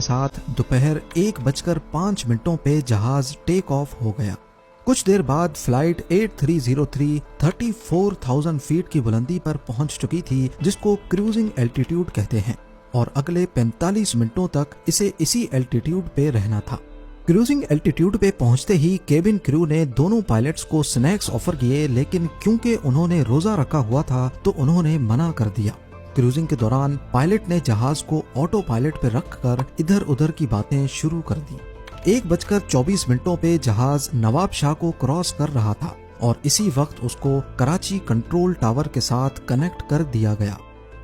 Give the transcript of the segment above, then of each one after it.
साथ दोपहर 1:05 पे जहाज टेक ऑफ हो गया। कुछ देर बाद फ्लाइट 8303 34,000 फीट की बुलंदी पर पहुंच चुकी थी, जिसको क्रूजिंग एल्टीट्यूड कहते हैं, और अगले 45 मिनटों तक इसे इसी एल्टीट्यूड पे रहना था। क्रूजिंग एल्टीट्यूड पे पहुंचते ही केबिन क्रू ने दोनों पायलट्स को स्नैक्स ऑफर किए, लेकिन क्योंकि उन्होंने रोजा रखा हुआ था तो उन्होंने मना कर दिया। क्रूजिंग के दौरान पायलट ने जहाज को ऑटो पायलट पे रखकर इधर उधर की बातें शुरू कर दी। 1:24 पे जहाज नवाब शाह को क्रॉस कर रहा था और इसी वक्त उसको कराची कंट्रोल टावर के साथ कनेक्ट कर दिया गया।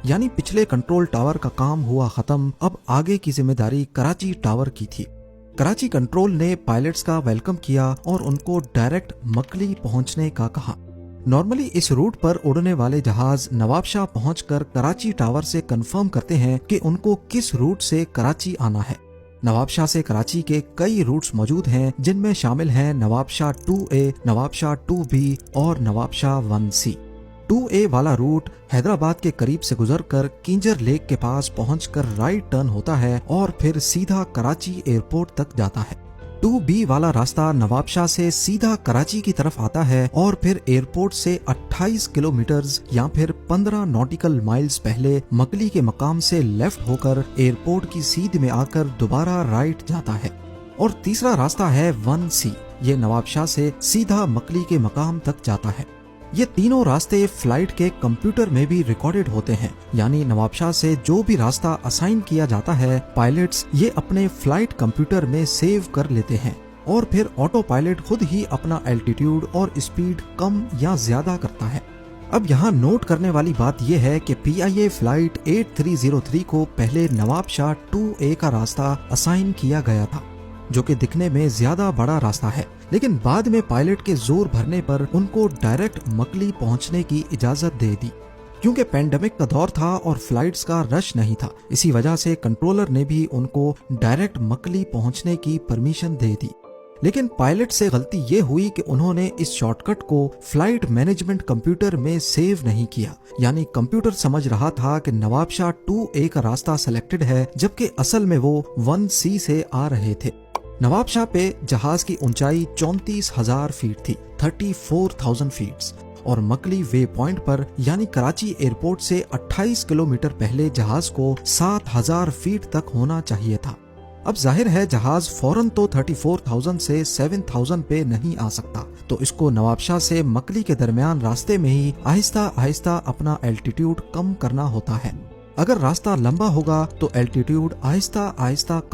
यानी पिछले कंट्रोल टावर का काम हुआ खत्म, अब आगे की जिम्मेदारी कराची टावर की थी। कराची कंट्रोल ने पायलट्स का वेलकम किया और उनको डायरेक्ट मकली पहुंचने का कहा। नॉर्मली इस रूट पर उड़ने वाले जहाज नवाबशाह पहुंचकर कराची टावर से कंफर्म करते हैं कि उनको किस रूट से कराची आना है। नवाबशाह से कराची के कई रूट्स मौजूद हैं, जिनमें शामिल हैं नवाबशाह 2A, नवाबशाह 2B और नवाबशाह 1C। 2A वाला रूट हैदराबाद के करीब से गुजरकर किंजर लेक के पास पहुंचकर राइट टर्न होता है और फिर सीधा कराची एयरपोर्ट तक जाता है। 2B वाला रास्ता नवाबशाह से सीधा कराची की तरफ आता है और फिर एयरपोर्ट से 28 किलोमीटर्स या फिर 15 नॉटिकल माइल्स पहले मकली के मकाम से लेफ्ट होकर एयरपोर्ट की सीध में आकर दोबारा राइट जाता है। और तीसरा रास्ता है 1C, ये नवाबशाह से सीधा मकली के मकाम तक जाता है। ये तीनों रास्ते फ्लाइट के कंप्यूटर में भी रिकॉर्डेड होते हैं, यानी नवाबशाह से जो भी रास्ता असाइन किया जाता है पायलट्स ये अपने फ्लाइट कंप्यूटर में सेव कर लेते हैं और फिर ऑटो पायलट खुद ही अपना एल्टीट्यूड और स्पीड कम या ज्यादा करता है। अब यहाँ नोट करने वाली बात यह है कि PIA फ्लाइट 8303 को पहले नवाबशाह 2A का रास्ता असाइन किया गया था, जो कि दिखने में ज्यादा बड़ा रास्ता है, लेकिन बाद में पायलट के जोर भरने पर उनको डायरेक्ट मकली पहुंचने की इजाजत दे दी। क्योंकि पैंडेमिक का दौर था और फ्लाइट्स का रश नहीं था, इसी वजह से कंट्रोलर ने भी उनको डायरेक्ट मकली पहुंचने की परमिशन दे दी। लेकिन पायलट से गलती ये हुई कि उन्होंने इस शॉर्टकट को फ्लाइट मैनेजमेंट कंप्यूटर में सेव नहीं किया, यानी कंप्यूटर समझ रहा था कि नवाबशाह 2A का रास्ता सिलेक्टेड है, जबकि असल में वो 1C से आ रहे थे। नवाबशाह पे जहाज की ऊंचाई 34,000 फीट थी, 34,000 फीट्स, और मकली वे पॉइंट पर यानी कराची एयरपोर्ट से 28 किलोमीटर पहले जहाज को 7,000 फीट तक होना चाहिए था। अब जाहिर है जहाज फौरन तो 34,000 से 7,000 पे नहीं आ सकता, तो इसको नवाबशाह से मकली के दरमियान रास्ते में ही आहिस्ता आहिस्ता अपना एल्टीट्यूड कम करना होता है। अगर रास्ता लंबा होगा तो एल्टीट्यूड आहिस्ता आहिस्ता